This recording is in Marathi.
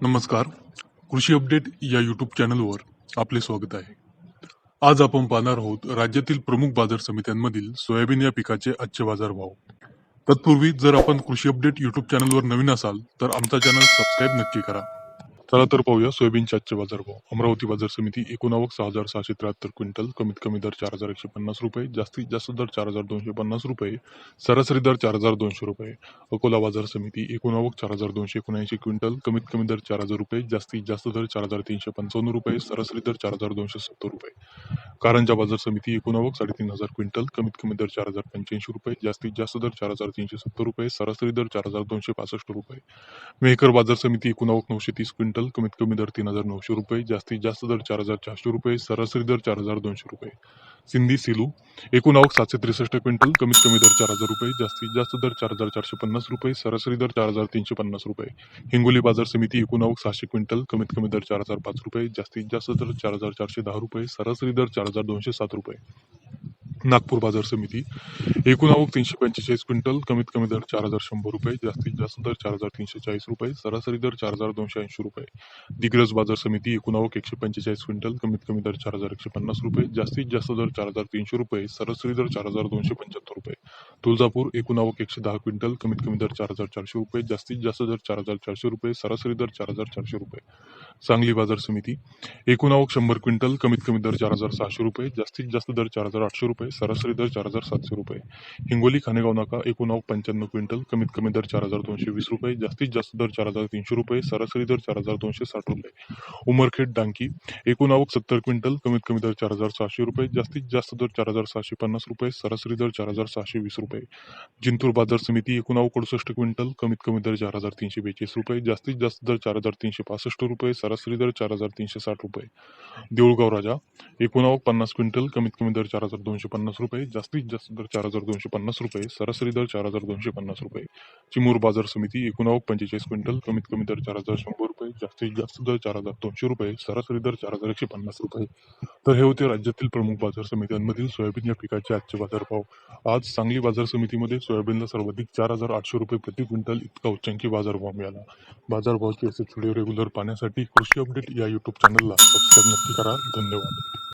नमस्कार. कृषी अपडेट या यूट्यूब चॅनलवर आपले स्वागत आहे. आज आपण पाहणार आहोत राज्यातील प्रमुख बाजार समित्यांमधील सोयाबीन या पिकाचे आजचे बाजारभाव. तत्पूर्वी जर आपण कृषी अपडेट यूट्यूब चॅनलवर नवीन असाल तर आमचा चॅनल सबस्क्राईब नक्की करा. चला तर पाहूया सोयाबीनचे आजचे बाजारभाव. अमरावती बाजार समिती एकूण आवक 6,673 क्विंटल, कमीत कमी दर 4,150 रुपये, जास्तीत जास्त दर 4,250 रुपये, सरासरी दर 4,200 रुपये. अकोला बाजार समिती एकूण आवक 4,279 क्विंटल, कमीत कमी दर 4,000 रुपये, जास्तीत जास्त दर 4,355 रुपये, सरासरी दर 4,270 रुपये. कारंजा बाजार समिती एकूण आवक 3,500 क्विंटल, कमीत कमी दर 4,085 रुपये, जास्तीत जास्त दर 4,370 रुपये, सरासरी दर 4,265 रुपये. मेहकर बाजार समिती एकूण आवक 930 क्विंटल, कमीत कमी दर 3,900 रुपये, जास्तीत जास्त दर 4,400 रुपये, सरासरी दर 4,200 रुपये. सिंधी सिलू एकूण आवक 763 क्विंटल, कमीत कमी दर 4,000 रुपये, जास्तीत जास्त दर 4,450 रुपये, सरासरी दर 4,350 रुपये. हिंगोली बाजार समिती एकूण आवक 600 क्विंटल, कमीत कमी दर 4,005 रुपये, जास्तीत जास्त दर 4,410 रुपये, सरासरी दर 4,207 रुपये. नागपूर बाजार समिती एकूण आवक 345 क्विंटल, कमीत कमी दर 4,100 रुपये, जास्तीत जास्त दर 4,340 रुपये, सरासरी दर 4,280 रुपये. दिग्रस बाजार समिती एकूण आवक 145 क्विंटल, कमीत कमी दर 4,150 रुपये, जास्तीत जास्त दर 4,300 रुपये, सरासरी दर 4,275 रुपये. तुळजापूर एकूण आवक 110 क्विंटल, कमीत कमी दर 4,400 रुपये, जास्तीत जास्त दर 4,400 रुपये, सरासरी दर 4,400 रुपये. सांगली बाजार समिती एकूण आवक 100 क्विंटल, कमीत कमी दर 4,600 रुपये, जास्तीत जास्त दर 4,800 रुपये, सरासरी दर 4,700 रुपये. हिंगोली खानेगाव नाका एकूण आवक 95 क्विंटल, कमीत कमी दर 4,220 रुपये, जास्तीत जास्त दर 4,300 रुपये, सरासरी दर 4,260 रुपये. उमरखेड डांकी एकूण आवक 70 क्विंटल, कमीत कमी दर 4,600 रुपये, जास्तीत जास्त दर 4,750 रुपये, सरासरी दर 4,620 रुपये. जिंतूर बाजार समिती एकूण आवक 68 क्विंटल, कमीत कमी दर 4,342 रुपये, जास्तीत जास्त दर 4,365 रुपये, सरासरी दर 4,360 रुपये. देऊळगाव राजा एकूण आवक 50 क्विंटल, कमीत कमी दर 4,250 रुपये, जास्तीत जास्त दर 4,250 रुपये, सरासरी दर 4,250 रुपये. चिमूर बाजार समिती एकूण आवक 45 क्विंटल, कमीत कमी दर 4,100 रुपये, जास्तीत जास्त दर 4,200 रुपये, सरासरी दर 4,150 रुपये. तर हे होते राज्यातील प्रमुख बाजार समित्यांमधील सोयाबीन या पिकाचे आजचे बाजारभाव. आज सांगली बाजार समितीमध्ये सोयाबीनला सर्वाधिक 4,800 रुपये प्रति क्विंटल इतका उच्चांकी बाजारभाव मिळाला. बाजारभावाचे असे व्हिडिओ रेग्युलर पाहण्यासाठी कृषी अपडेट या यूट्यूब चॅनलला सबस्क्राईब नक्की करा. धन्यवाद.